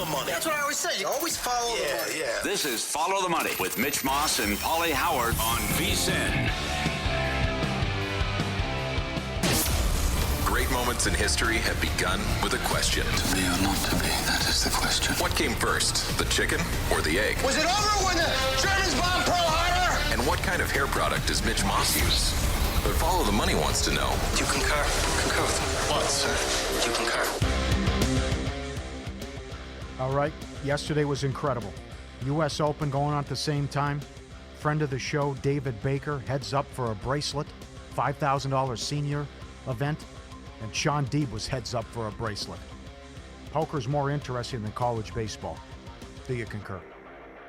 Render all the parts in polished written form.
the money. That's what I always say. You always follow the money. Yeah. This is Follow the Money with Mitch Moss and Pauly Howard on VSiN. Great moments in history have begun with a question. To be or not to be, that is the question. What came first, the chicken or the egg? Was it over when the Germans bombed Pearl Harbor? And what kind of hair product does Mitch Moss use? But Follow the Money wants to know. Do you concur? Concur with what, sir? Do you concur? All right. Yesterday was incredible. U.S. Open going on at the same time. Friend of the show, David Baker, heads up for a bracelet. $5,000 senior event. And Sean Deeb was heads up for a bracelet. Poker's more interesting than college baseball. Do you concur?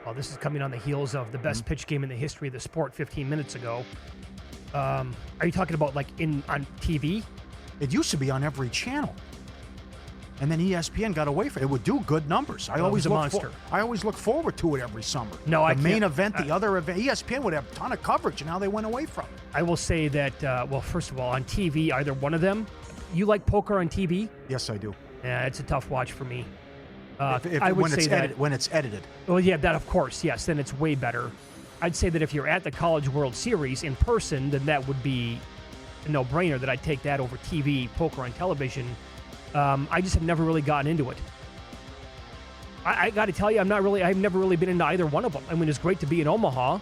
Well, this is coming on the heels of the best pitch game in the history of the sport 15 minutes ago. Are you talking about like on TV? It used to be on every channel. And then ESPN got away from it. It would do good numbers. I always look forward to it every summer. No, the main event, the other event. ESPN would have a ton of coverage, and now they went away from it. I will say that, well, first of all, on TV, either one of them. You like poker on TV? Yes, I do. Yeah, it's a tough watch for me. When it's edited. Well, yeah, that of course, yes. Then it's way better. I'd say that if you're at the College World Series in person, then that would be a no-brainer that I'd take that over TV, poker on television. I just have never really gotten into it. I got to tell you, I've never really been into either one of them. I mean, it's great to be in Omaha,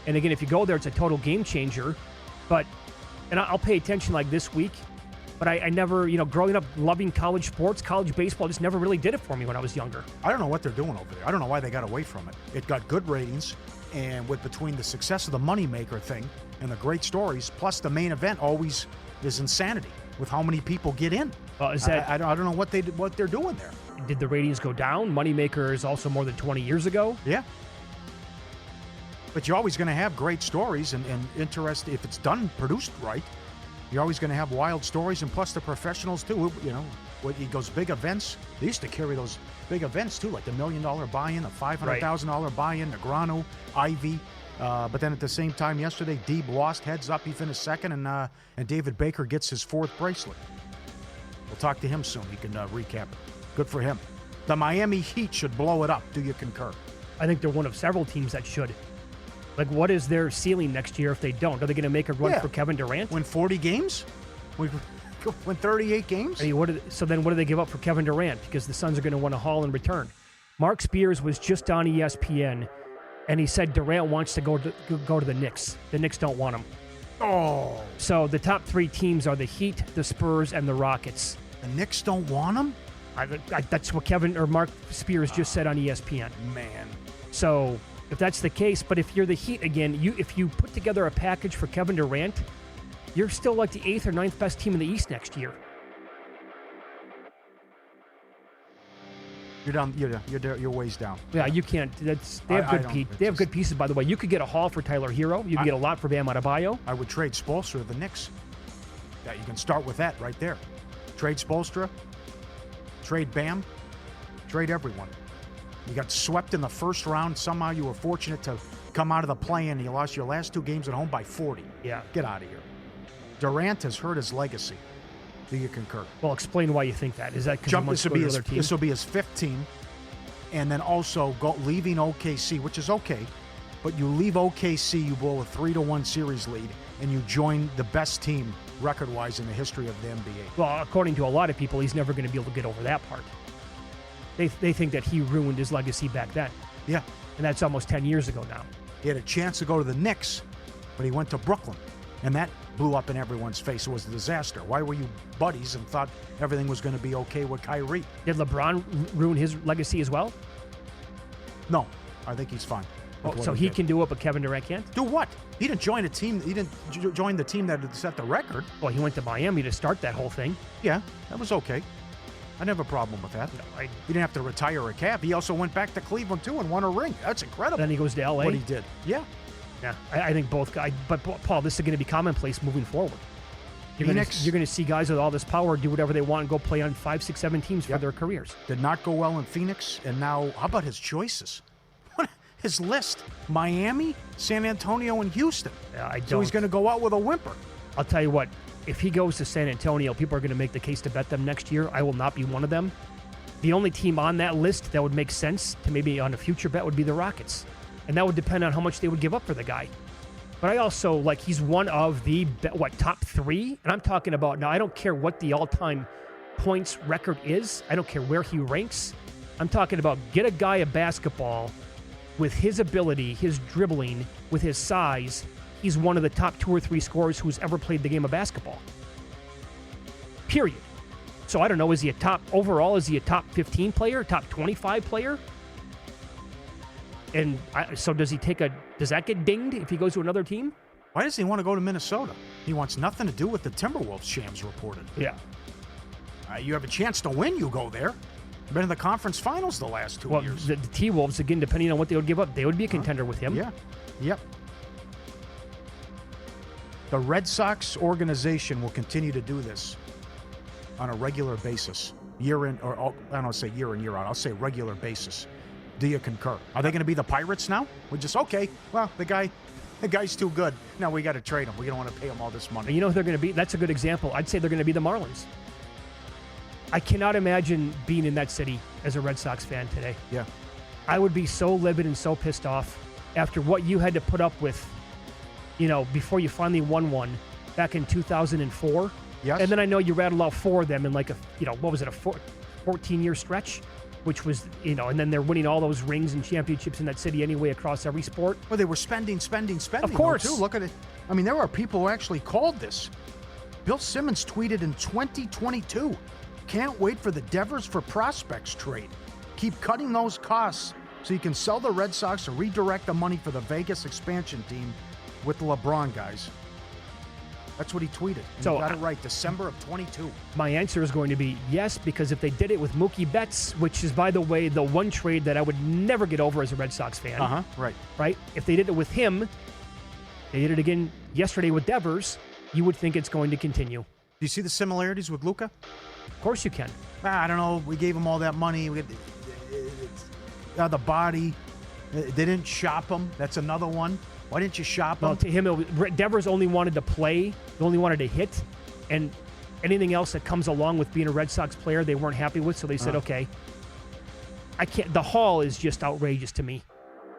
and again, if you go there, it's a total game changer. And I'll pay attention like this week. But I never, growing up loving college sports, college baseball just never really did it for me when I was younger. I don't know what they're doing over there. I don't know why they got away from it. It got good ratings, and between the success of the moneymaker thing and the great stories, plus the main event always is insanity with how many people get in. Is that I don't know what they're doing there. Did the ratings go down? Moneymaker is also more than 20 years ago. Yeah. But you're always going to have great stories and interest if it's done, produced right. You're always going to have wild stories, and plus the professionals too. When he goes big events, they used to carry those big events too, like the $1 million buy-in, the $500,000 buy-in, Negrano, Ivy. But then at the same time yesterday, Deeb lost heads up. He finished second, and David Baker gets his fourth bracelet. We'll talk to him soon. He can recap. Good for him. The Miami Heat should blow it up. Do you concur? I think they're one of several teams that should. Like, what is their ceiling next year if they don't? Are they going to make a run for Kevin Durant? Win 40 games? Win 38 games? So then what do they give up for Kevin Durant? Because the Suns are going to want a haul in return. Mark Spears was just on ESPN, and he said Durant wants to go to the Knicks. The Knicks don't want him. Oh. So the top three teams are the Heat, the Spurs, and the Rockets. The Knicks don't want him? That's what Mark Spears just said on ESPN. Man. So if that's the case, but if you're the Heat again, if you put together a package for Kevin Durant, you're still like the 8th or 9th best team in the East next year. You're down. You're ways down. Yeah, you can't. They have good pieces, by the way. You could get a haul for Tyler Hero. You can get a lot for Bam Adebayo. I would trade Spoelstra to the Knicks. Yeah, you can start with that right there. Trade Spoelstra. Trade Bam. Trade everyone. You got swept in the first round. Somehow you were fortunate to come out of the play-in. You lost your last 2 games at home by 40. Yeah. Get out of here. Durant has hurt his legacy. Do you concur? Well, explain why you think that. Is that because he wants to go to another team? This will be his 5th team. And then also leaving OKC, which is okay. But you leave OKC, you blow a 3-1 series lead, and you join the best team record-wise in the history of the NBA. Well, according to a lot of people, he's never going to be able to get over that part. They think that he ruined his legacy back then. Yeah. And that's almost 10 years ago now. He had a chance to go to the Knicks, but he went to Brooklyn. And that blew up in everyone's face. It was a disaster. Why were you buddies and thought everything was going to be okay with Kyrie? Did LeBron ruin his legacy as well? No. I think he's fine. So he can do it, but Kevin Durant can't? Do what? He didn't join a team. He didn't join the team that had set the record. Well, he went to Miami to start that whole thing. Yeah, that was okay. I didn't have a problem with that. No, he didn't have to retire a cap. He also went back to Cleveland, too, and won a ring. That's incredible. Then he goes to L.A.? What he did. Yeah. Yeah, I think both guys. But, Paul, this is going to be commonplace moving forward. You're going to see guys with all this power do whatever they want and go play on 5, 6, 7 teams for their careers. Did not go well in Phoenix, and now, how about his choices? His list: Miami, San Antonio, and Houston. Yeah, So he's going to go out with a whimper. I'll tell you what, if he goes to San Antonio, people are going to make the case to bet them next year. I will not be one of them. The only team on that list that would make sense to maybe on a future bet would be the Rockets. And that would depend on how much they would give up for the guy. But I also, he's one of the, top 3? And I'm talking about, now I don't care what the all-time points record is. I don't care where he ranks. I'm talking about get a guy a basketball with his ability, his dribbling, with his size. He's one of the top 2 or 3 scorers who's ever played the game of basketball. Period. So I don't know, is he a top 15 player, top 25 player? And so does that get dinged if he goes to another team? Why does he want to go to Minnesota? He wants nothing to do with the Timberwolves, Shams reported. Yeah. You have a chance to win, you go there. Been in the conference finals the last 2 years. The T-Wolves, again, depending on what they would give up, they would be a contender with him. Yeah. Yep. The Red Sox organization will continue to do this on a regular basis. Year in, or I don't say year in, year out. I'll say regular basis. Do you concur? Are they going to be the Pirates now? We're just, okay, well, the guy's too good. Now we got to trade him. We don't want to pay him all this money. And you know who they're going to be? That's a good example. I'd say they're going to be the Marlins. I cannot imagine being in that city as a Red Sox fan today. Yeah. I would be so livid and so pissed off after what you had to put up with, before you finally won one back in 2004. Yes. And then I know you rattled out 4 of them in a 14-year stretch, which was, and then they're winning all those rings and championships in that city anyway across every sport. Well, they were spending. Of course. Too. Look at it. I mean, there are people who actually called this. Bill Simmons tweeted in 2022, can't wait for the Devers for Prospects trade. Keep cutting those costs so you can sell the Red Sox or redirect the money for the Vegas expansion team with the LeBron guys. That's what he tweeted. And So you got it right, December of 22. My answer is going to be yes, because if they did it with Mookie Betts, which is, by the way, the one trade that I would never get over as a Red Sox fan. Right. Right? If they did it with him, they did it again yesterday with Devers, you would think it's going to continue. Do you see the similarities with Luka? Of course you can. I don't know. We gave him all that money. The body. They didn't shop him. That's another one. Why didn't you shop him? Well, to him, Devers only wanted to play. He only wanted to hit. And anything else that comes along with being a Red Sox player, they weren't happy with. So they said, okay, I can't. The haul is just outrageous to me.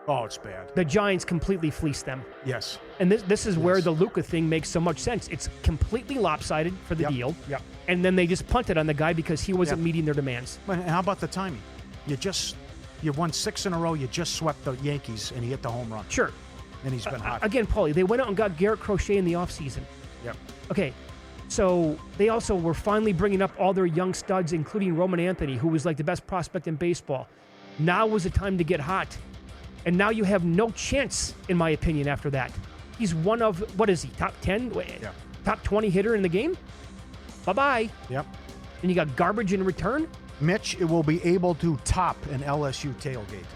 Oh, it's bad. The Giants completely fleeced them. Yes. And this is where the Luka thing makes so much sense. It's completely lopsided for the deal. Yep. And then they just punted on the guy because he wasn't meeting their demands. And how about the timing? You won 6 in a row. You just swept the Yankees, and he hit the home run. Sure. And he's been hot. Again, Pauly, they went out and got Garrett Crochet in the offseason. Yep. Okay, so they also were finally bringing up all their young studs, including Roman Anthony, who was like the best prospect in baseball. Now was the time to get hot. And now you have no chance, in my opinion, after that. He's one of, what is he, top 10? Yeah. Top 20 hitter in the game? Bye-bye. Yep. And you got garbage in return? Mitch, it will be able to top an LSU tailgate.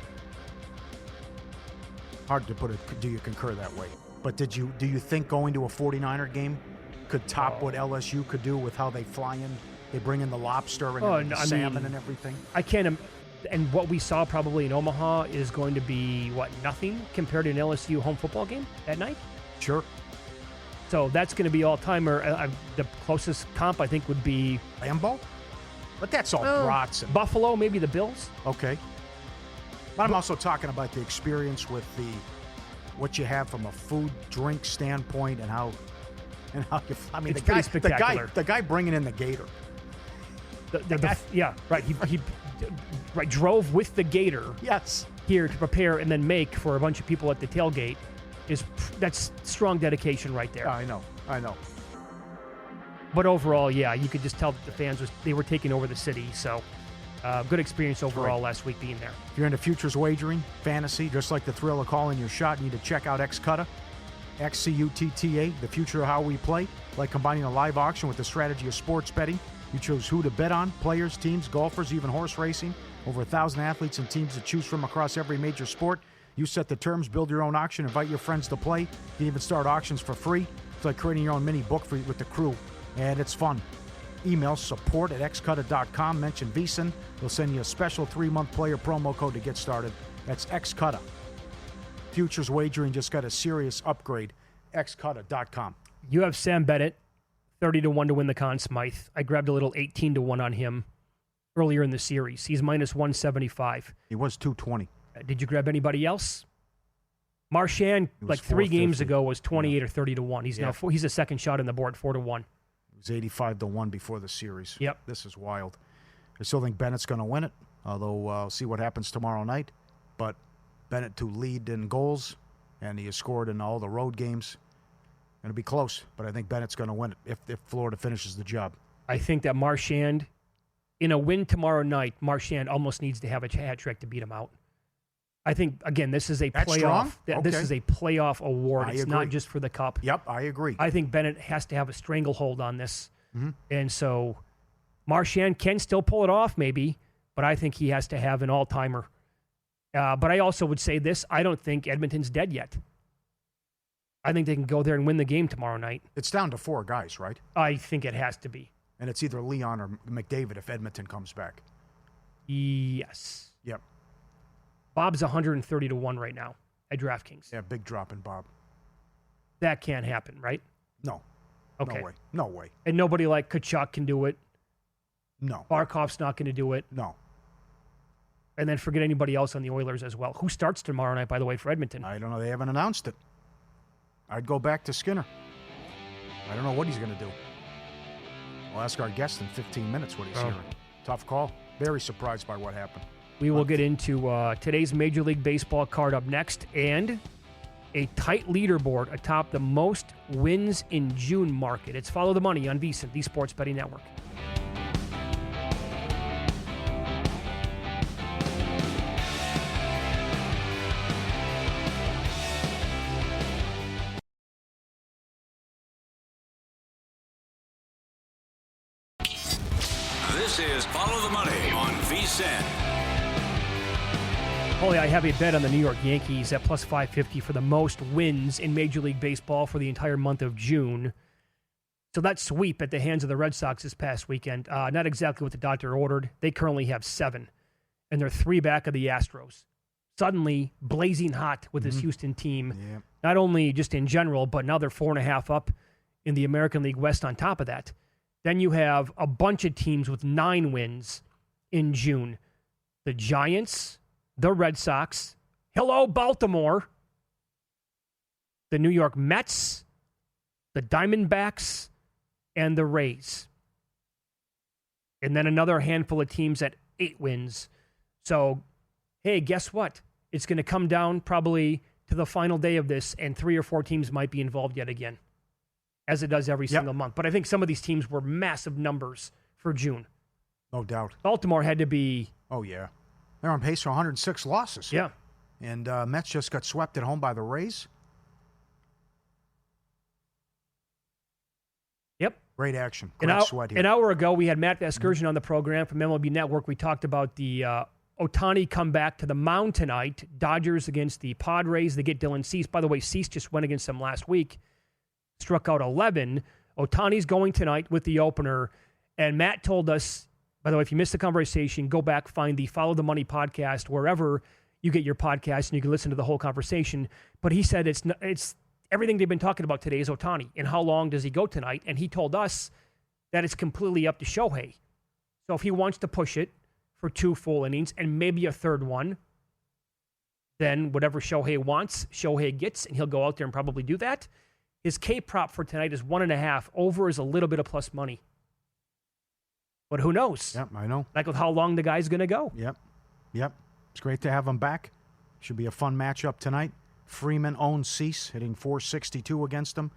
Hard to put it. Do you concur that way? But do you think going to a 49er game could top what LSU could do with how they fly in? They bring in the lobster and the salmon and everything. I can't. And what we saw probably in Omaha is going to be, nothing compared to an LSU home football game at night? Sure. So that's going to be all-timer. The closest comp, I think, would be Lambeau? But that's all brats. And Buffalo, maybe the Bills. Okay. But I'm also talking about the experience with what you have from a food, drink standpoint and how you. I mean, It's pretty spectacular. The guy bringing in the gator. Yeah, right. He drove with the gator. Yes. Here to prepare and then make for a bunch of people at the tailgate. That's strong dedication right there. I know. But overall, yeah, you could just tell that the fans they were taking over the city. So, good experience overall last week being there. If you're into futures wagering, fantasy, just like the thrill of calling your shot, you need to check out XCUTA, XCUTTA, the future of how we play. Like combining a live auction with the strategy of sports betting. You choose who to bet on, players, teams, golfers, even horse racing. Over 1,000 athletes and teams to choose from across every major sport. You set the terms, build your own auction, invite your friends to play. You can even start auctions for free. It's like creating your own mini book with the crew. And it's fun. Email support@xcuta.com. Mention VSiN. They'll send you a special 3-month player promo code to get started. That's XCUTA. Futures wagering just got a serious upgrade. XCUTA.com. You have Sam Bennett, 30-1 to win the Conn Smythe. I grabbed a little 18-1 on him. earlier in the series. He's minus 175. He was 220. Did you grab anybody else? Marchand, like 3 games ago, was 28 or 30 to 1. He's now he's a second shot in the board, 4 to 1. It was 85 to 1 before the series. Yep. This is wild. I still think Bennett's going to win it, although I'll see what happens tomorrow night. But Bennett to lead in goals, and he has scored in all the road games. Going to be close, but I think Bennett's going to win it if Florida finishes the job. I think that Marchand, in a win tomorrow night, Marchand almost needs to have a hat trick to beat him out. I think, again, this is a That's playoff. strong? This Okay. is a playoff award. I It's agree. not just for the cup. Yep, I agree. I think Bennett has to have a stranglehold on this. Mm-hmm. And so Marchand can still pull it off, maybe, but I think he has to have an all-timer. But I also would say this. I don't think Edmonton's dead yet. I think they can go there and win the game tomorrow night. It's down to 4 guys, right? I think it has to be. And it's either Leon or McDavid if Edmonton comes back. Yes. Yep. Bob's 130 to 1 right now at DraftKings. Yeah, big drop in Bob. That can't happen, right? No. Okay. No way. No way. And nobody like Kachuk can do it. No. Barkov's not going to do it. No. And then forget anybody else on the Oilers as well. Who starts tomorrow night, by the way, for Edmonton? I don't know. They haven't announced it. I'd go back to Skinner. I don't know what he's going to do. We'll ask our guest in 15 minutes what he's hearing. Tough call. Very surprised by what happened. We will get into today's Major League Baseball card up next and a tight leaderboard atop the most wins in June market. It's Follow the Money on VSiN, the Sports Betting Network. This is Follow the Money on VSiN. Pauly, I have a bet on the New York Yankees at plus 550 for the most wins in Major League Baseball for the entire month of June. So that sweep at the hands of the Red Sox this past weekend, not exactly what the doctor ordered. They currently have 7, and they're 3 back of the Astros. Suddenly blazing hot with this Houston team, not only just in general, but now they're 4.5 up in the American League West on top of that. Then you have a bunch of teams with 9 wins in June. The Giants, the Red Sox, hello, Baltimore, the New York Mets, the Diamondbacks, and the Rays. And then another handful of teams at 8 wins. So, hey, guess what? It's going to come down probably to the final day of this, and 3 or 4 teams might be involved yet again, as it does every single month. But I think some of these teams were massive numbers for June. No doubt. Baltimore had to be... Oh, yeah. They're on pace for 106 losses. Yeah. And Mets just got swept at home by the Rays. Yep. Great action. Great sweat here. An hour ago, we had Matt Vasgersian on the program from MLB Network. We talked about the Ohtani comeback to the mound tonight. Dodgers against the Padres. They get Dylan Cease. By the way, Cease just went against them last week. Struck out 11. Ohtani's going tonight with the opener. And Matt told us, by the way, if you missed the conversation, go back, find the Follow the Money podcast wherever you get your podcast, and you can listen to the whole conversation. But he said it's everything they've been talking about today is Ohtani, and how long does he go tonight? And he told us that it's completely up to Shohei. So if he wants to push it for 2 full innings and maybe a third one, then whatever Shohei wants, Shohei gets, and he'll go out there and probably do that. His K prop for tonight is 1.5. Over is a little bit of plus money. But who knows? Yep, I know. Like with how long the guy's going to go. Yep. It's great to have him back. Should be a fun matchup tonight. Freeman owns Cease, hitting .462 against him.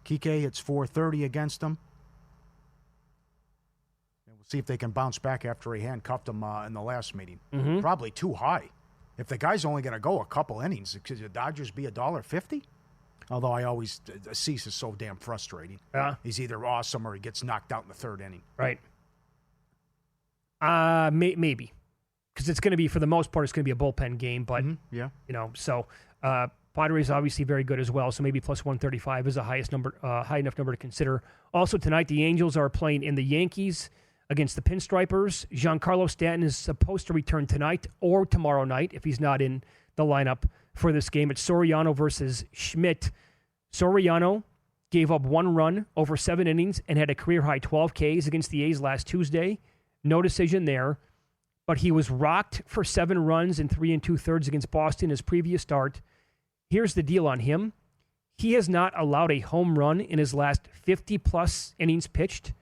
Kike hits .430 against him. And we'll see if they can bounce back after he handcuffed him in the last meeting. Probably too high. If the guy's only going to go a couple innings, could the Dodgers be $1.50? Although Cease is so damn frustrating. Yeah. He's either awesome or he gets knocked out in the 3rd inning. Right. Maybe. Because it's going to be, for the most part, it's going to be a bullpen game. But, so Padres obviously very good as well. So maybe plus 135 is a high enough number to consider. Also tonight, the Angels are playing in the Yankees against the Pinstripers. Giancarlo Stanton is supposed to return tonight or tomorrow night if he's not in the lineup for this game. It's Soriano versus Schmidt. Soriano gave up 1 run over 7 innings and had a career-high 12 Ks against the A's last Tuesday. No decision there. but he was rocked for 7 runs in 3 2/3 against Boston his previous start. Here's the deal on him. He has not allowed a home run in his last 50-plus innings pitched.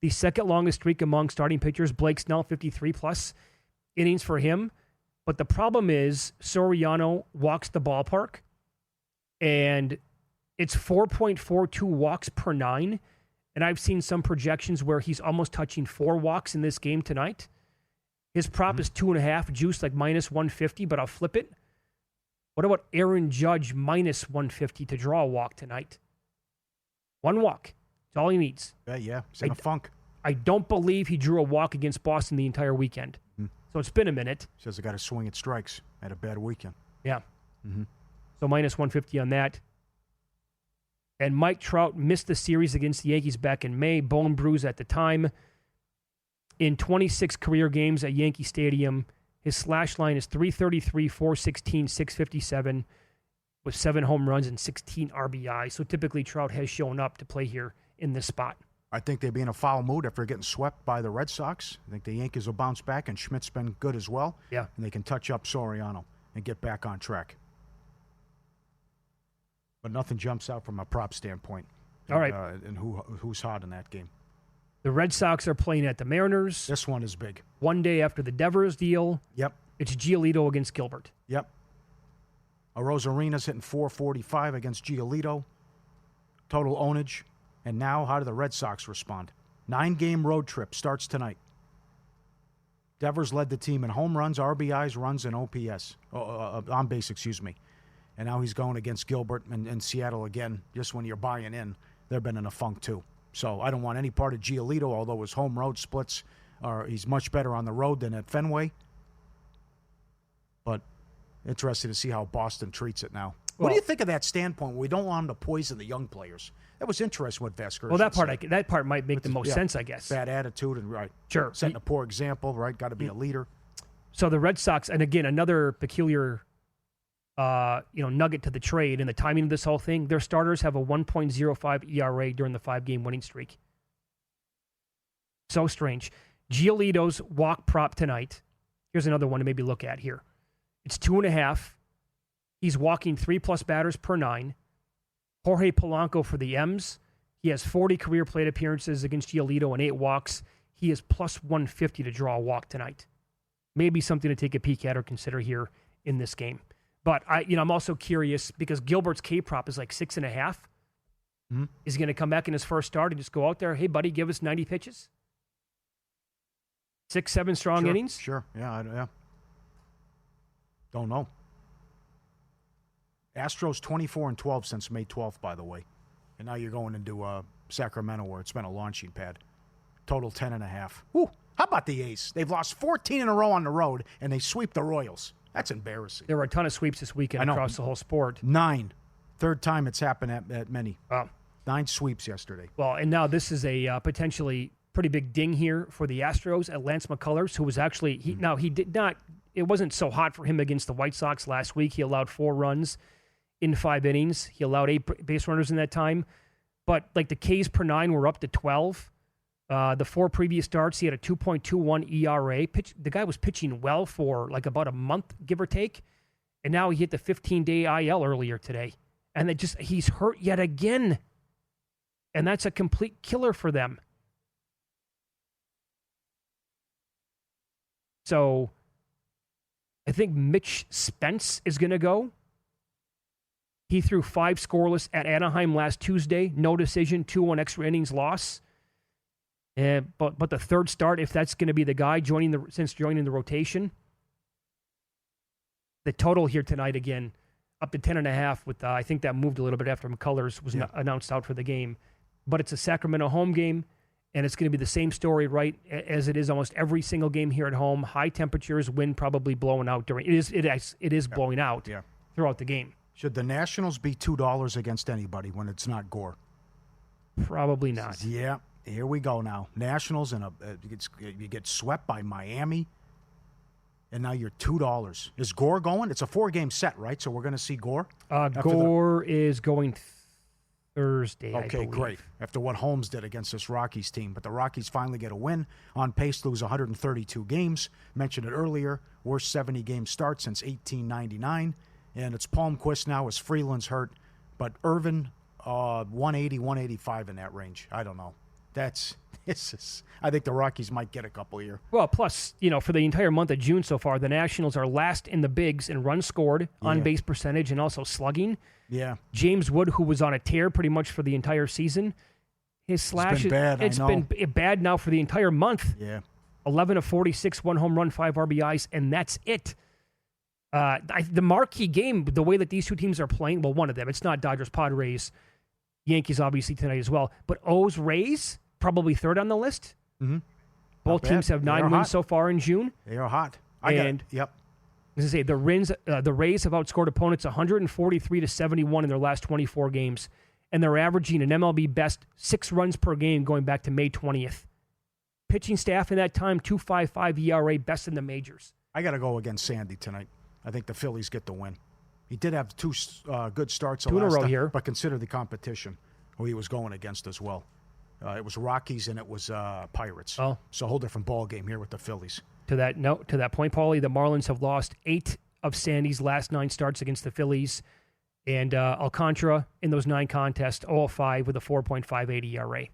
The second longest streak among starting pitchers. Blake Snell, 53-plus innings for him. But the problem is Soriano walks the ballpark, and it's 4.42 walks per 9. And I've seen some projections where he's almost touching 4 walks in this game tonight. His prop is 2.5, juice like minus 150, but I'll flip it. What about Aaron Judge minus 150 to draw a walk tonight? 1 walk. That's all he needs. Yeah, he's in a funk. I don't believe he drew a walk against Boston the entire weekend. So it's been a minute. Says I got to swing at strikes. Had a bad weekend. Yeah. So minus 150 on that. And Mike Trout missed the series against the Yankees back in May, bone bruise at the time. In 26 career games at Yankee Stadium, his slash line is 333, 416, 657, with 7 home runs and 16 RBI. So typically Trout has shown up to play here in this spot. I think they'd be in a foul mood after getting swept by the Red Sox. I think the Yankees will bounce back, and Schmidt's been good as well. Yeah. And they can touch up Soriano and get back on track. But nothing jumps out from a prop standpoint. All right. And who's hot in that game? The Red Sox are playing at the Mariners. This one is big. One day after the Devers deal. Yep. It's Giolito against Gilbert. Yep. Arozarena's hitting 445 against Giolito. Total ownage. And now, how do the Red Sox respond? 9-game road trip starts tonight. Devers led the team in home runs, RBIs, runs, and OPS. On base, excuse me. And now he's going against Gilbert and Seattle again. Just when you're buying in, they've been in a funk too. So I don't want any part of Giolito, although his home road splits he's much better on the road than at Fenway. But interested to see how Boston treats it now. What do you think of that standpoint? We don't want them to poison the young players. That was interesting with Vesker. Well, that part might make the most sense, I guess. Bad attitude and Sure, setting a poor example, right? Got to be a leader. So the Red Sox, and again, another peculiar, nugget to the trade and the timing of this whole thing. Their starters have a 1.05 ERA during the 5-game winning streak. So strange. Giolito's walk prop tonight. Here's another one to maybe look at here. It's 2.5. He's walking 3+ batters per 9. Jorge Polanco for the M's. He has 40 career plate appearances against Giolito and 8 walks. He is plus 150 to draw a walk tonight. Maybe something to take a peek at or consider here in this game. But I'm also curious because Gilbert's K prop is like 6.5. Mm-hmm. Is he going to come back in his first start and just go out there? Hey, buddy, give us 90 pitches. 6-7 strong innings. Sure. Yeah. Don't know. Astros 24-12 since May 12th, by the way. And now you're going into Sacramento where it's been a launching pad. Total 10.5. Woo! How about the A's? They've lost 14 in a row on the road, and they sweep the Royals. That's embarrassing. There were a ton of sweeps this weekend across the whole sport. 9. Third time it's happened at many. Wow. 9 sweeps yesterday. Well, and now this is a potentially pretty big ding here for the Astros at Lance McCullers, who was actually he did not. It wasn't so hot for him against the White Sox last week. He allowed 4 runs in 5 innings. He allowed 8 base runners in that time. But like the Ks per 9 were up to 12. The 4 previous starts, he had a 2.21 ERA. The guy was pitching well for like about a month, give or take. And now he hit the 15-day IL earlier today. And he's hurt yet again. And that's a complete killer for them. So I think Mitch Spence is going to go. He threw 5 scoreless at Anaheim last Tuesday. No decision, 2-1 extra innings loss. But the third start, if that's going to be the guy joining the rotation. The total here tonight, again, up to 10.5 with, I think that moved a little bit after McCullers was announced out for the game. But it's a Sacramento home game, and it's going to be the same story, right, as it is almost every single game here at home. High temperatures, wind probably blowing out during. It is blowing out throughout the game. Should the Nationals be $2 against anybody when it's not Gore? Probably not. Yeah, here we go now. Nationals, and you get swept by Miami, and now you're $2. Is Gore going? It's a 4-game set, right? So we're going to see Gore? Gore is going Thursday, I Okay, believe. great. After what Holmes did against this Rockies team. But the Rockies finally get a win. On pace to lose 132 games. Mentioned it earlier. Worst 70-game start since 1899. And it's Palmquist now as Freeland's hurt. But Irvin, 180, 185 in that range. I don't know. I think the Rockies might get a couple here. Well, plus, for the entire month of June so far, the Nationals are last in the bigs in runs scored, on-base percentage, and also slugging. Yeah. James Wood, who was on a tear pretty much for the entire season, his slash been bad, it's I know. been bad now for the entire month. Yeah. 11 of 46, 1 home run, 5 RBIs, and that's it. The marquee game, the way that these two teams are playing, well, one of them, it's not Dodgers, Padres, Yankees obviously tonight as well, but O's, Rays, probably third on the list. Mm-hmm. Both teams have 9 wins so far in June. They are hot. I Yep. was going to say, the Rays have outscored opponents 143-71 in their last 24 games, and they're averaging an MLB best 6 runs per game going back to May 20th. Pitching staff in that time, 2.55 ERA, best in the majors. I got to go against Sandy tonight. I think the Phillies get the win. He did have 2 good starts. 2 in a row here. But consider the competition who he was going against as well. It was Rockies and it was Pirates. Oh. So a whole different ball game here with the Phillies. To that point, Pauly, the Marlins have lost 8 of Sandy's last 9 starts against the Phillies. And Alcantara in those 9 contests, 0-5 with a 4.58 ERA.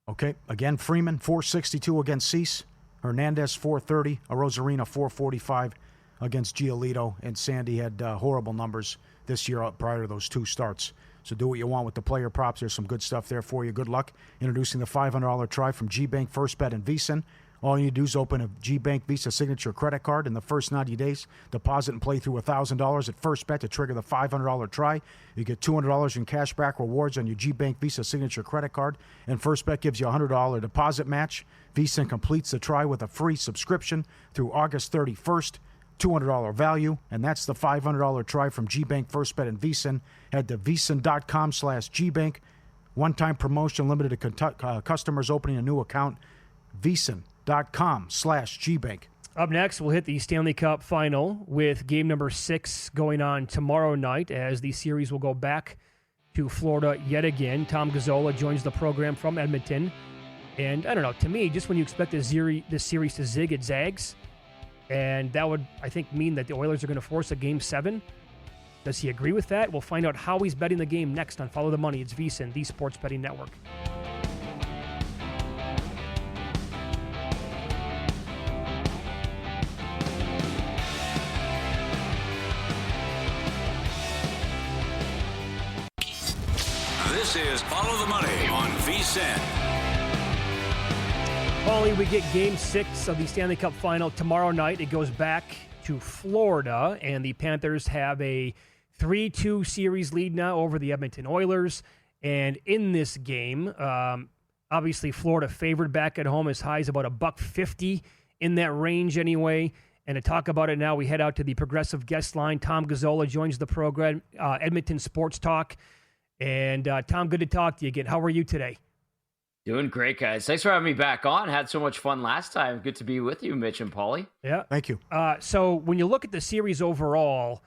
Okay. Again, Freeman, 462 against Cease. Hernandez, 430. Arozarena, 445 against Giolito. And Sandy had horrible numbers this year prior to those 2 starts. So do what you want with the player props. There's some good stuff there for you. Good luck. Introducing the $500 try from GBank, First Bet, and VSiN. All you need to do is open a GBank Visa Signature credit card in the first 90 days. Deposit and play through $1,000 at First Bet to trigger the $500 try. You get $200 in cash back rewards on your GBank Visa Signature credit card. And First Bet gives you a $100 deposit match. VSiN completes the try with a free subscription through August 31st. $200 value, and that's the $500 try from GBank, First Bet, and VSiN. Head to VSiN.com/GBank. One-time promotion limited to customers opening a new account. VSiN.com/GBank. Up next, we'll hit the Stanley Cup Final with game number 6 going on tomorrow night as the series will go back to Florida yet again. Tom Gazzola joins the program from Edmonton. And I don't know, to me, just when you expect this series to zig, it zags. And that would, I think, mean that the Oilers are going to force a Game 7. Does he agree with that? We'll find out how he's betting the game next on Follow the Money. It's VSiN, the Sports Betting Network. This is Follow the Money on VSiN. Pauly, we get Game 6 of the Stanley Cup Final tomorrow night. It goes back to Florida, and the Panthers have a 3-2 series lead now over the Edmonton Oilers. And in this game, obviously Florida favored back at home as high as about $1.50 in that range anyway. And to talk about it now, we head out to the Progressive guest line. Tom Gazzola joins the program, Edmonton Sports Talk. And Tom, good to talk to you again. How are you today? Doing great, guys. Thanks for having me back on. Had so much fun last time. Good to be with you, Mitch and Pauly. Yeah. Thank you. So when you look at the series overall,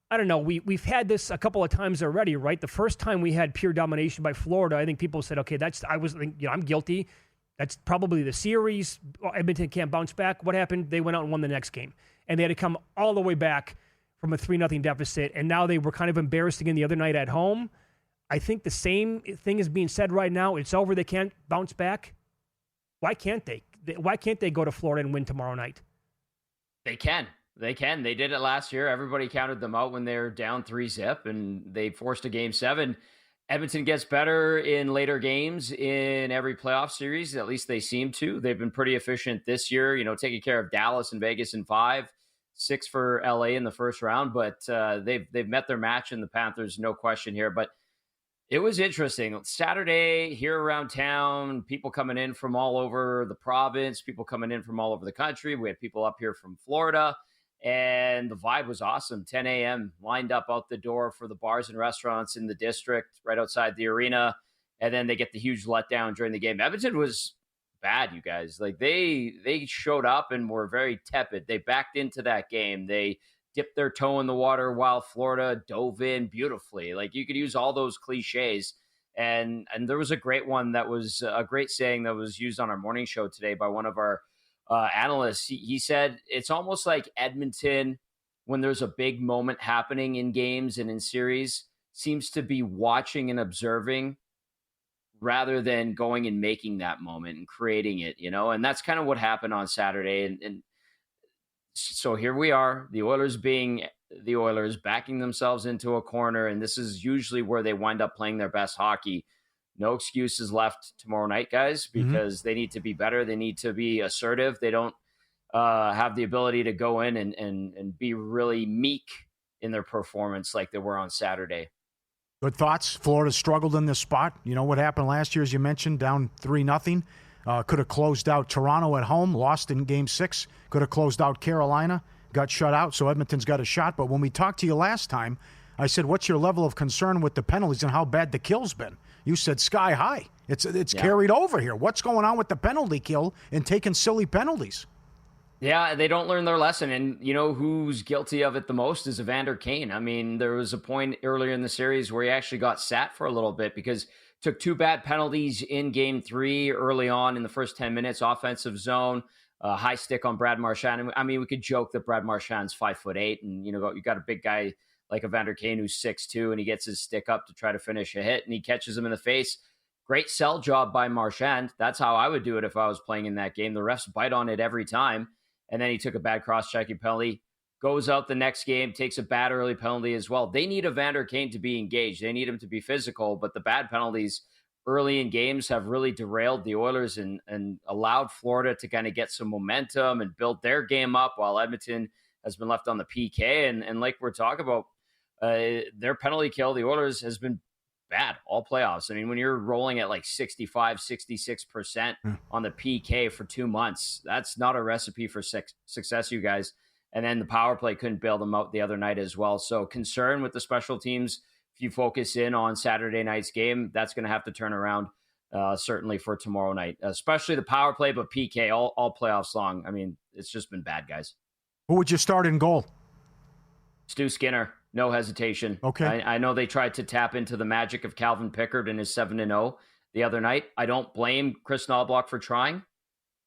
I don't know, we've had this a couple of times already, right? The first time we had pure domination by Florida, I think people said, okay, I'm guilty. That's probably the series. Edmonton can't bounce back. What happened? They went out and won the next game. And they had to come all the way back from a 3-0 deficit. And now they were kind of embarrassed again the other night at home. I think the same thing is being said right now. It's over. They can't bounce back. Why can't they? Why can't they go to Florida and win tomorrow night? They can. They can. They did it last year. Everybody counted them out when they're down 3-0, and they forced a Game 7. Edmonton gets better in later games in every playoff series. At least they seem to. They've been pretty efficient this year, taking care of Dallas and Vegas in 5, 6 for LA in the first round. But they've met their match in the Panthers, no question here. But it was interesting. Saturday here around town, people coming in from all over the province, people coming in from all over the country. We had people up here from Florida, and the vibe was awesome. 10 a.m. lined up out the door for the bars and restaurants in the district right outside the arena, and then they get the huge letdown during the game. Edmonton was bad, you guys. Like they showed up and were very tepid. They backed into that game. They dipped their toe in the water while Florida dove in beautifully. Like, you could use all those cliches. And there was a great one that was a great saying that was used on our morning show today by one of our analysts. He said it's almost like Edmonton, when there's a big moment happening in games and in series, seems to be watching and observing rather than going and making that moment and creating it, and that's kind of what happened on Saturday. And so here we are, the Oilers being the Oilers, backing themselves into a corner, and this is usually where they wind up playing their best hockey. No excuses left tomorrow night, guys, because they need to be better. They need to be assertive. They don't have the ability to go in and be really meek in their performance like they were on Saturday. Good thoughts. Florida struggled in this spot. You know what happened last year, as you mentioned, down 3-0. Could have closed out Toronto at home, lost in Game 6. Could have closed out Carolina, got shut out, so Edmonton's got a shot. But when we talked to you last time, I said, what's your level of concern with the penalties and how bad the kill's been? You said sky high. It's carried over here. What's going on with the penalty kill and taking silly penalties? Yeah, they don't learn their lesson. And you know who's guilty of it the most is Evander Kane. I mean, there was a point earlier in the series where he actually got sat for a little bit because took 2 bad penalties in Game 3 early on in the first 10 minutes, offensive zone, high stick on Brad Marchand. I mean, we could joke that Brad Marchand's 5'8", and you got a big guy like Evander Kane who's 6'2", and he gets his stick up to try to finish a hit, and he catches him in the face. Great sell job by Marchand. That's how I would do it if I was playing in that game. The refs bite on it every time. And then he took a bad cross-checking penalty, goes out the next game, takes a bad early penalty as well. They need Evander Kane to be engaged. They need him to be physical, but the bad penalties early in games have really derailed the Oilers and allowed Florida to kind of get some momentum and build their game up while Edmonton has been left on the PK. And like we're talking about, their penalty kill, the Oilers, has been bad all playoffs. I mean, when you're rolling at like 65, 66% on the PK for 2 months, that's not a recipe for success, you guys. And then the power play couldn't bail them out the other night as well. So concern with the special teams. If you focus in on Saturday night's game, that's going to have to turn around certainly for tomorrow night, especially the power play, but PK all playoffs long. I mean, it's just been bad, guys. Who would you start in goal? Stu Skinner. No hesitation. Okay. I know they tried to tap into the magic of Calvin Pickard in his 7-0 the other night. I don't blame Chris Knoblauch for trying,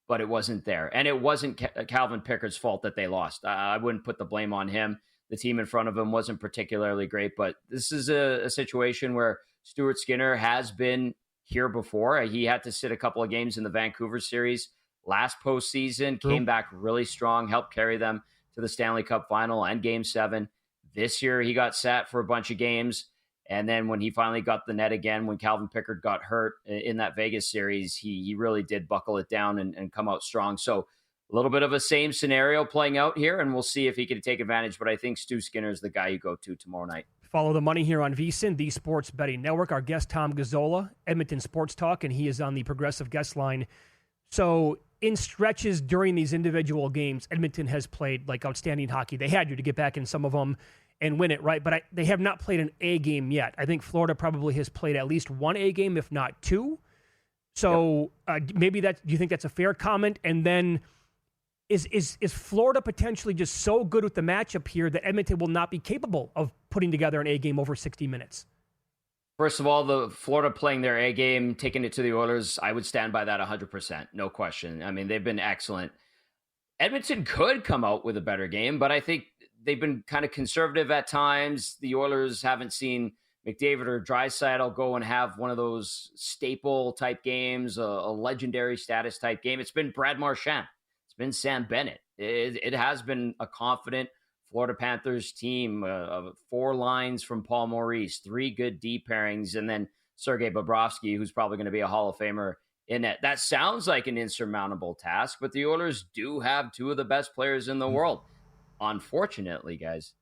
but it wasn't there. And it wasn't Calvin Pickard's fault that they lost. I wouldn't put the blame on him. The team in front of him wasn't particularly great, but this is a situation where Stuart Skinner has been here before. He had to sit a couple of games in the Vancouver series last postseason, came back really strong, helped carry them to the Stanley Cup Final and Game 7. This year, he got sat for a bunch of games. And then when he finally got the net again, when Calvin Pickard got hurt in that Vegas series, he really did buckle it down and come out strong. So a little bit of a same scenario playing out here, and we'll see if he can take advantage. But I think Stu Skinner is the guy you go to tomorrow night. Follow the money here on VSiN, the Sports Betting Network. Our guest, Tom Gazzola, Edmonton Sports Talk, and he is on the Progressive Guest Line. So in stretches during these individual games, Edmonton has played like outstanding hockey. They had to get back in some of them and win it, right? But they have not played an A game yet. I think Florida probably has played at least one A game, if not two. So maybe do you think that's a fair comment? And then is Florida potentially just so good with the matchup here that Edmonton will not be capable of putting together an A game over 60 minutes? First of all, the Florida playing their A game, taking it to the Oilers, I would stand by that 100%. No question. I mean, they've been excellent. Edmonton could come out with a better game, but I think they've been kind of conservative at times. The Oilers haven't seen McDavid or Draisaitl go and have one of those staple type games, a legendary status type game. It's been Brad Marchand. It's been Sam Bennett. It has been a confident Florida Panthers team, 4 lines from Paul Maurice, 3 good D pairings, and then Sergei Bobrovsky, who's probably going to be a Hall of Famer in net. That sounds like an insurmountable task, but the Oilers do have 2 of the best players in the world. Unfortunately, guys,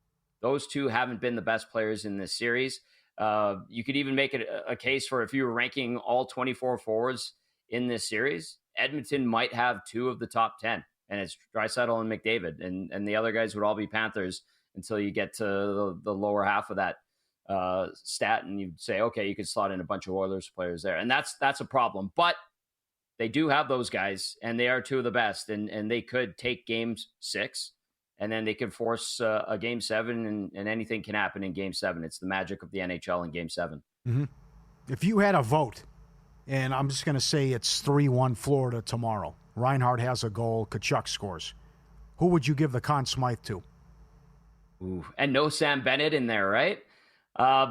those 2 haven't been the best players in this series. You could even make it a case for if you were ranking all 24 forwards in this series, Edmonton might have 2 of the top 10, and it's Draisaitl and McDavid, and the other guys would all be Panthers until you get to the lower half of that stat, and you say, okay, you could slot in a bunch of Oilers players there, and that's a problem. But they do have those guys, and they are 2 of the best, and they could take Game 6. And then they can force a Game 7, and anything can happen in Game 7. It's the magic of the NHL in Game 7. Mm-hmm. If you had a vote, and I'm just going to say it's 3-1 Florida tomorrow. Reinhart has a goal. Tkachuk scores. Who would you give the Conn Smythe to? Ooh, and no Sam Bennett in there, right?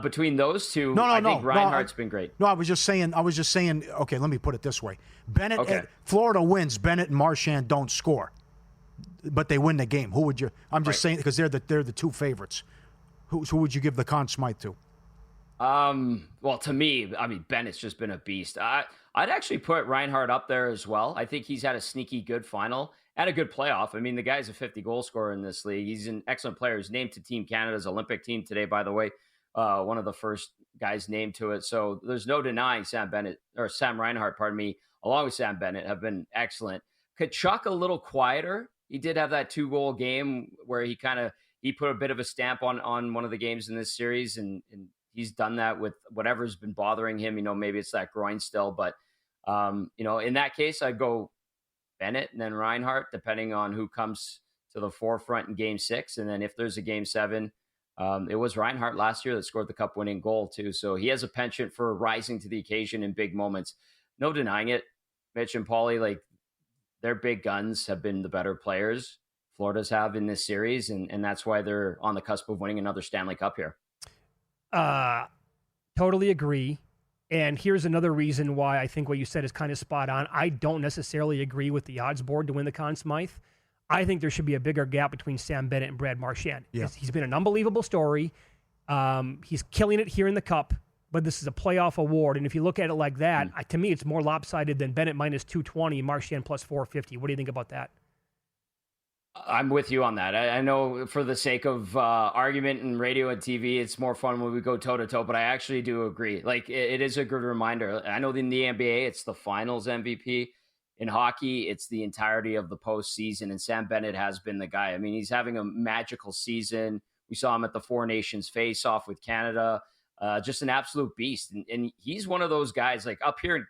Between those two, I think Reinhart's been great. No, I was just saying. Okay, let me put it this way: Bennett, Florida wins. Bennett and Marchand don't score, but they win the game. Who would you? I'm just saying because they're the two favorites. Who would you give the Conn Smythe to? Well, to me, I mean, Bennett's just been a beast. I'd actually put Reinhart up there as well. I think he's had a sneaky good final and a good playoff. I mean, the guy's a 50-goal scorer in this league. He's an excellent player. He's named to Team Canada's Olympic team today, by the way. One of the first guys named to it. So there's no denying Sam Reinhart, along with Sam Bennett, have been excellent. Tkachuk a little quieter. He did have that 2-goal game where he put a bit of a stamp on one of the games in this series, and he's done that with whatever's been bothering him. Maybe it's that groin still, but in that case, I'd go Bennett and then Reinhart, depending on who comes to the forefront in Game 6, and then if there's a Game 7. It was Reinhart last year that scored the cup-winning goal, too. So he has a penchant for rising to the occasion in big moments. No denying it. Mitch and Pauly, their big guns have been the better players. Florida's have in this series, and that's why they're on the cusp of winning another Stanley Cup here. Totally agree. And here's another reason why I think what you said is kind of spot on. I don't necessarily agree with the odds board to win the Conn Smythe. I think there should be a bigger gap between Sam Bennett and Brad Marchand. Yeah. He's been an unbelievable story. He's killing it here in the Cup, but this is a playoff award. And if you look at it like that, to me, it's more lopsided than Bennett minus 220, Marchand plus 450. What do you think about that? I'm with you on that. I know for the sake of argument and radio and TV, it's more fun when we go toe-to-toe, but I actually do agree. It is a good reminder. I know in the NBA, it's the finals MVP. In hockey, it's the entirety of the postseason, and Sam Bennett has been the guy. I mean, he's having a magical season. We saw him at the Four Nations face-off with Canada. Just an absolute beast. And he's one of those guys, up here in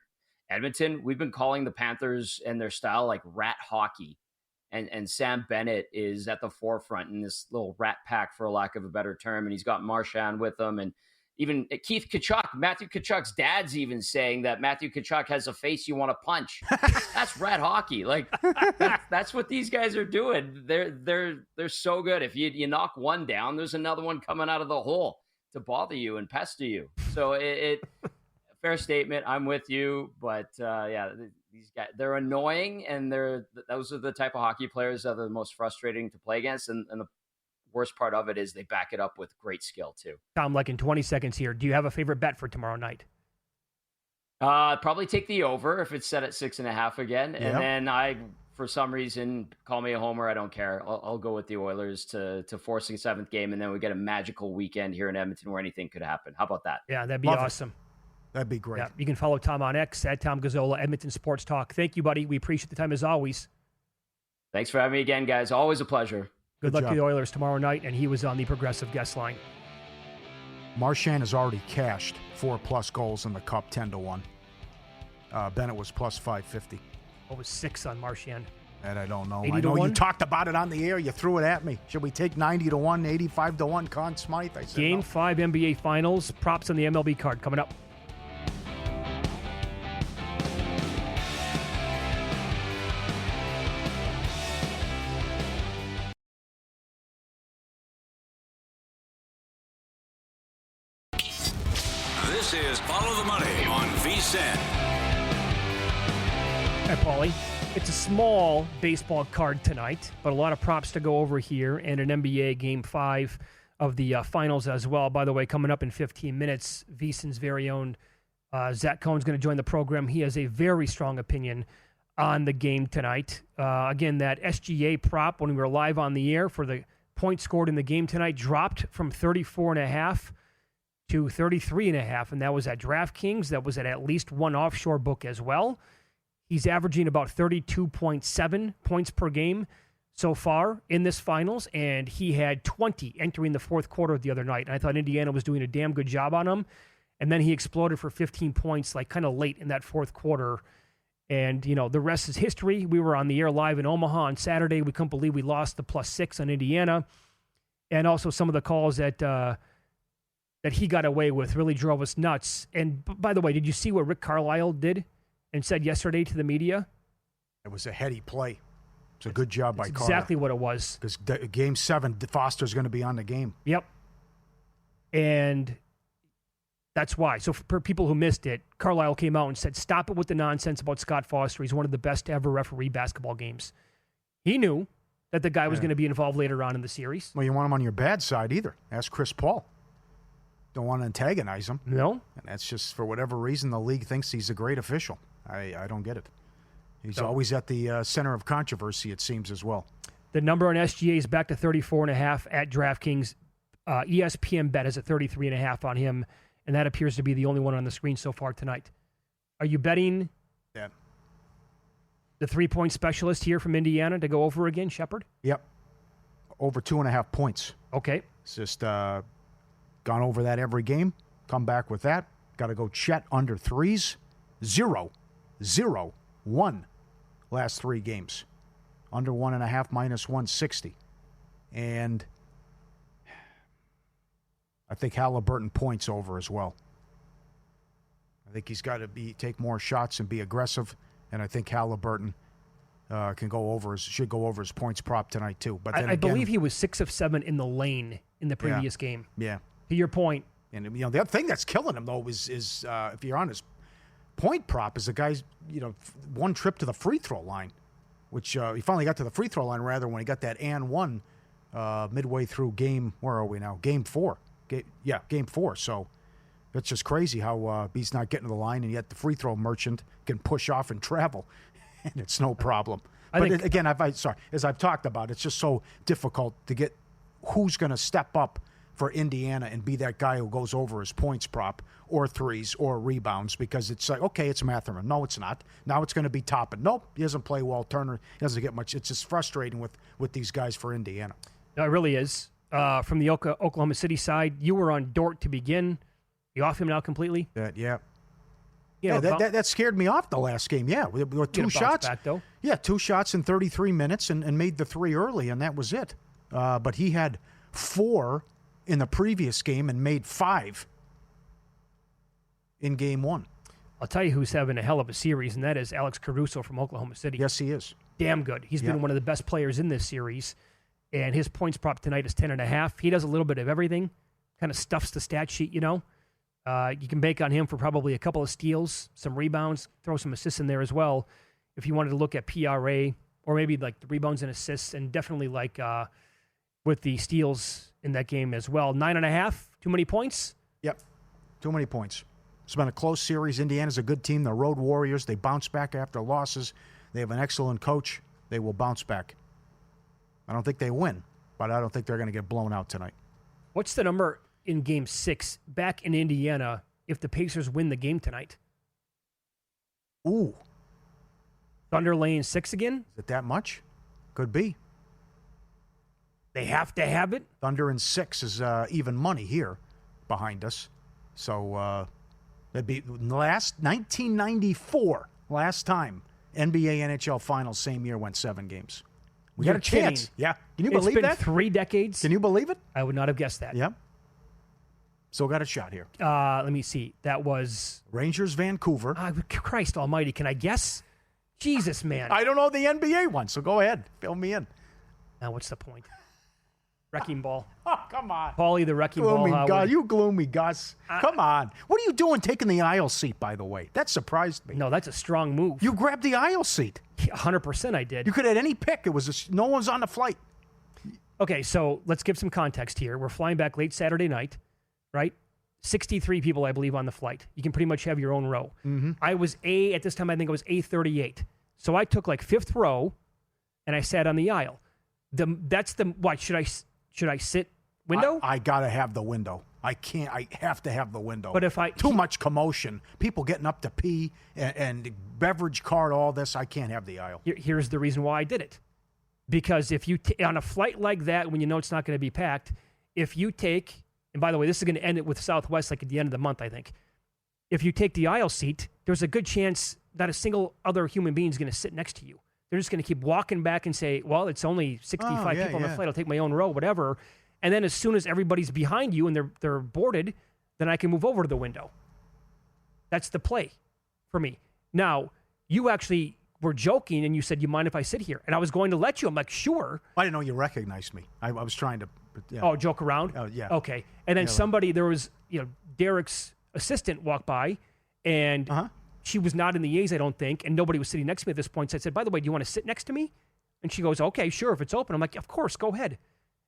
Edmonton, we've been calling the Panthers and their style rat hockey. And Sam Bennett is at the forefront in this little rat pack, for lack of a better term. And he's got Marchand with him. And even Keith Tkachuk, Matthew Tkachuk's dad's even saying that Matthew Tkachuk has a face you want to punch. That's rat hockey. That's what these guys are doing. They're so good. If you knock one down, there's another one coming out of the hole to bother you and pester you. So fair statement. I'm with you, but these guys, they're annoying, and those are the type of hockey players that are the most frustrating to play against. And the worst part of it is they back it up with great skill too. Tom, in 20 seconds here, do you have a favorite bet for tomorrow night? Probably take the over if it's set at 6.5 again. Yep. And then for some reason, call me a homer. I don't care. I'll go with the Oilers to force a 7th game. And then we get a magical weekend here in Edmonton where anything could happen. How about that? Yeah, that'd be awesome. That'd be great. Yeah, you can follow Tom on X at Tom Gazzola, Edmonton Sports Talk. Thank you, buddy. We appreciate the time as always. Thanks for having me again, guys. Always a pleasure. Good luck to the Oilers tomorrow night, and he was on the Progressive guest line. Marchand has already cashed 4+ goals in the Cup, 10-1. Bennett was plus 550. What was 6 on Marchand? That I don't know. 80 I know to 1? You talked about it on the air. You threw it at me. Should we take 90-1, 85-1 Conn Smythe? I said Game no. 5 NBA Finals. Props on the MLB card coming up. This is Follow the Money on VSiN. Hi, Pauly. It's a small baseball card tonight, but a lot of props to go over here, and an NBA Game 5 of the finals as well. By the way, coming up in 15 minutes, VSiN's very own Zach Cohen's going to join the program. He has a very strong opinion on the game tonight. Again, that SGA prop when we were live on the air for the points scored in the game tonight dropped from 34.5 to 33.5, and that was at DraftKings. That was at least one offshore book as well. He's averaging about 32.7 points per game so far in this finals, and he had 20 entering the fourth quarter the other night. And I thought Indiana was doing a damn good job on him. And then he exploded for 15 points, kind of late in that fourth quarter. And, the rest is history. We were on the air live in Omaha on Saturday. We couldn't believe we lost the +6 on Indiana. And also some of the calls that that he got away with really drove us nuts. And by the way, did you see what Rick Carlisle did and said yesterday to the media? It was a heady play. It's a good job by Carter. Exactly what it was. Because Game 7, Foster's going to be on the game. Yep. And that's why. So for people who missed it, Carlisle came out and said, stop it with the nonsense about Scott Foster. He's one of the best to ever referee basketball games. He knew that the guy was going to be involved later on in the series. Well, you want him on your bad side either. Ask Chris Paul. Don't want to antagonize him. No. And that's just, for whatever reason, the league thinks he's a great official. I don't get it. He's always at the center of controversy, it seems, as well. The number on SGA is back to 34.5 at DraftKings. ESPN bet is at 33.5 on him, and that appears to be the only one on the screen so far tonight. Are you betting the 3-point specialist here from Indiana to go over again, Shepard? Yep. Over 2.5 points. Okay. It's just gone over that every game. Come back with that. Got to go Chet under threes. 0, 1. Last 3 games. Under 1.5 minus 160. And I think Halliburton points over as well. I think he's got to take more shots and be aggressive. And I think Halliburton should go over his points prop tonight too. But then I believe he was 6 of 7 in the lane in the previous game. Yeah. To your point. And the other thing that's killing him though is if you're on his point prop is the guy's one trip to the free throw line, which he finally got to the free throw line rather when he got that and one midway through game. Where are we now? Game 4. Game 4. So it's just crazy how he's not getting to the line, and yet the free throw merchant can push off and travel, and it's no problem. As I've talked about, it's just so difficult to get who's going to step up for Indiana and be that guy who goes over his points prop or threes or rebounds, because it's like, okay, it's Matherman. No, it's not. Now it's going to be Toppin. Nope, he doesn't play well. Turner doesn't get much. It's just frustrating with these guys for Indiana. No, it really is. From the Oklahoma City side, you were on Dort to begin. You off him now completely? That scared me off the last game. Yeah, with 2 shots. Back, though. Yeah, 2 shots in 33 minutes and made the 3 early, and that was it. But he had 4 in the previous game and made 5 in game 1. I'll tell you who's having a hell of a series, and that is Alex Caruso from Oklahoma City. Yes, he is. Damn good. He's been one of the best players in this series, and his points prop tonight is 10.5. He does a little bit of everything, kind of stuffs the stat sheet, You can bank on him for probably a couple of steals, some rebounds, throw some assists in there as well if you wanted to look at PRA or maybe like the rebounds and assists, and definitely like with the steals in that game as well. 9.5, too many points? Yep, too many points. It's been a close series. Indiana's a good team. They're road warriors. They bounce back after losses. They have an excellent coach. They will bounce back. I don't think they win, but I don't think they're going to get blown out tonight. What's the number in Game 6 back in Indiana if the Pacers win the game tonight? Ooh. Thunder laying 6 again? Is it that much? Could be. They have to have it? Thunder and 6 is even money here behind us. So that'd be 1994, last time NBA NHL Finals, same year, went 7 games. We got a chance. Kidding. Yeah. Can you believe that? It's been 3 decades. Can you believe it? I would not have guessed that. Yep. Still got a shot here. Let me see. That was Rangers, Vancouver. Christ almighty. Can I guess? Jesus, man. I don't know the NBA one, so go ahead. Fill me in. Now, what's the point? Wrecking ball. Oh, come on. Pauly, the wrecking gloomy ball. God, you gloomy Gus. Come on. What are you doing taking the aisle seat, by the way? That surprised me. No, that's a strong move. You grabbed the aisle seat. 100% I did. You could have had any pick. It was no one's on the flight. Okay, so let's give some context here. We're flying back late Saturday night, right? 63 people, I believe, on the flight. You can pretty much have your own row. Mm-hmm. I was at this time, I think it was A38. So I took like 5th row, and I sat on the aisle. What, should I sit window? I got to have the window. I have to have the window. But if too much commotion, people getting up to pee and beverage cart, all this, I can't have the aisle. Here's the reason why I did it. Because if you, on a flight like that, when you know it's not going to be packed, if you take, and by the way, this is going to end it with Southwest like at the end of the month, I think. If you take the aisle seat, there's a good chance that a single other human being is going to sit next to you. They're just going to keep walking back and say, well, it's only 65 people on the flight. I'll take my own row, whatever. And then as soon as everybody's behind you and they're boarded, then I can move over to the window. That's the play for me. Now, you actually were joking and you said, you mind if I sit here? And I was going to let you. I'm like, sure. I didn't know you recognized me. I was trying to. Yeah. Oh, joke around? Oh, yeah. Okay. And then there was, Derek's assistant walked by and she was not in the A's, I don't think, and nobody was sitting next to me at this point. So I said, by the way, do you want to sit next to me? And she goes, okay, sure, if it's open. I'm like, of course, go ahead.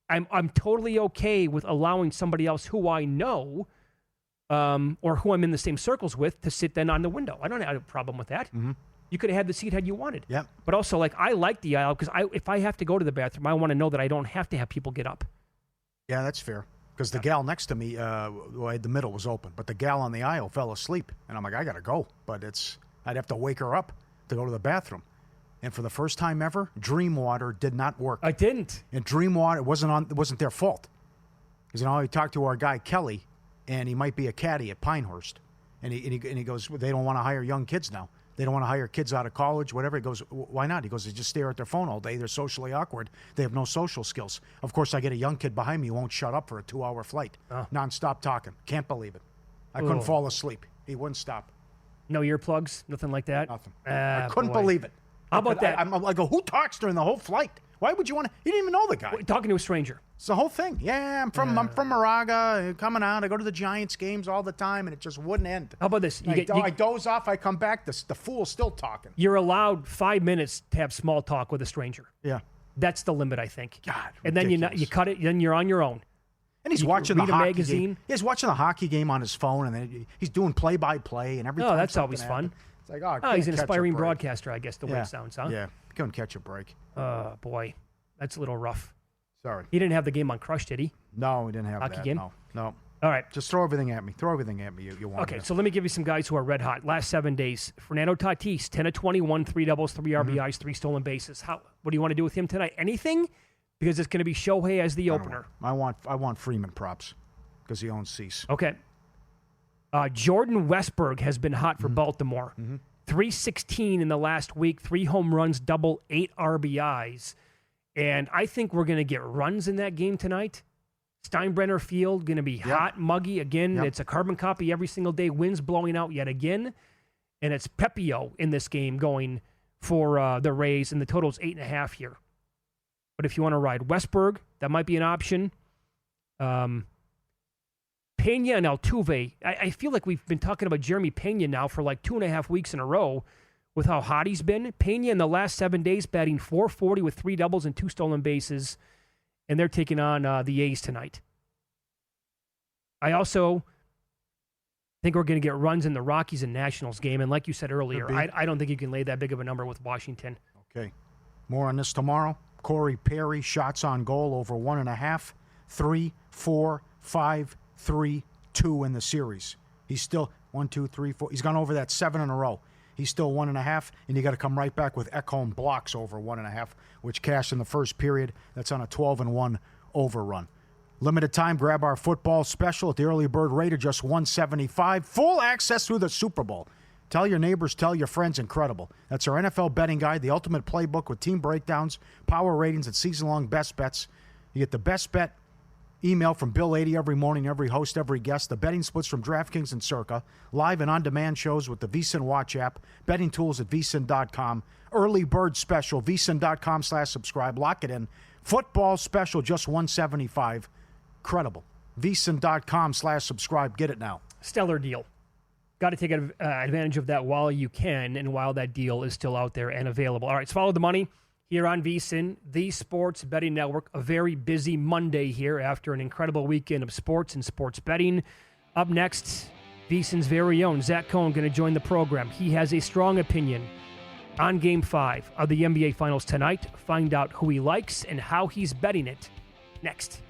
I'm totally okay with allowing somebody else who I know or who I'm in the same circles with to sit then on the window. I don't have a problem with that. Mm-hmm. You could have had the seat had you wanted. Yep. But also, I like the aisle because if I have to go to the bathroom, I want to know that I don't have to have people get up. Yeah, that's fair. Because the gal next to me, the middle was open, but the gal on the aisle fell asleep. And I'm like, I got to go. But I'd have to wake her up to go to the bathroom. And for the first time ever, Dream Water did not work. I didn't. And Dream Water, it wasn't their fault. Because I talked to our guy, Kelly, and he might be a caddy at Pinehurst. And he goes, they don't want to hire young kids now. They don't want to hire kids out of college, whatever. He goes, why not? He goes, they just stare at their phone all day. They're socially awkward. They have no social skills. Of course, I get a young kid behind me who won't shut up for a 2-hour flight. Nonstop talking. Can't believe it. I couldn't fall asleep. He wouldn't stop. No earplugs? Nothing like that? Nothing. I couldn't believe it. How about that? I go, who talks during the whole flight? Why would you want to? You didn't even know the guy. Talking to a stranger. It's the whole thing. Yeah, I'm from Moraga, coming out. I go to the Giants games all the time, and it just wouldn't end. How about this? I doze off. I come back. The fool's still talking. You're allowed 5 minutes to have small talk with a stranger. Yeah. That's the limit, I think. God, and then you cut it. Then you're on your own. And he's watching the hockey magazine. Game. He's watching the hockey game on his phone, and then he's doing play-by-play and everything. Oh, that's always fun. It's like, he's an aspiring broadcaster, I guess, the way it sounds, huh? Yeah, couldn't catch a break. Oh, boy. That's a little rough. Sorry. He didn't have the game on Crush, did he? No, he didn't have hockey that. Game? No. All right. Just throw everything at me. Throw everything at me you want. Okay, so let me give you some guys who are red hot. Last 7 days. Fernando Tatis, 10 of 21, 3 doubles, 3 RBIs, 3 stolen bases. What do you want to do with him tonight? Anything? Because it's going to be Shohei as the opener. I want Freeman props because he owns Cease. Okay. Jordan Westberg has been hot for Baltimore. 316 in the last week, 3 home runs, double, 8 RBIs. And I think we're going to get runs in that game tonight. Steinbrenner Field going to be hot, muggy. Again, it's a carbon copy every single day. Winds blowing out yet again. And it's Pepio in this game going for the Rays, and the total's 8.5 here. But if you want to ride Westberg, that might be an option. Pena and Altuve. I feel like we've been talking about Jeremy Pena now for like 2.5 weeks in a row with how hot he's been. Pena in the last 7 days batting .440 with 3 doubles and 2 stolen bases, and they're taking on the A's tonight. I also think we're going to get runs in the Rockies and Nationals game, and like you said earlier, I don't think you can lay that big of a number with Washington. Okay. More on this tomorrow. Corey Perry, shots on goal over 1.5, 3, 4, 5, 3, 2 in the series. He's still 1, 2, 3, 4. He's gone over that 7 in a row. He's still 1.5, and you got to come right back with Ekholm blocks over 1.5, which cashed in the first period. That's on a 12-1 overrun. Limited time, grab our football special at the early bird rate of just $175. Full access through the Super Bowl. Tell your neighbors, tell your friends, incredible. That's our NFL betting guide, the ultimate playbook with team breakdowns, power ratings, and season-long best bets. You get the best bet email from Bill 80 every morning, every host, every guest, the betting splits from DraftKings and Circa, live and on-demand shows with the VSiN Watch app, betting tools at VSiN.com, early bird special, VSiN.com/subscribe, lock it in, football special, just $175, incredible, VSiN.com/subscribe, get it now. Stellar deal. Got to take advantage of that while you can and while that deal is still out there and available. All right, let's follow the money here on VSiN, the Sports Betting Network. A very busy Monday here after an incredible weekend of sports and sports betting. Up next, VSiN's very own Zach Cohen going to join the program. He has a strong opinion on Game 5 of the NBA Finals tonight. Find out who he likes and how he's betting it next.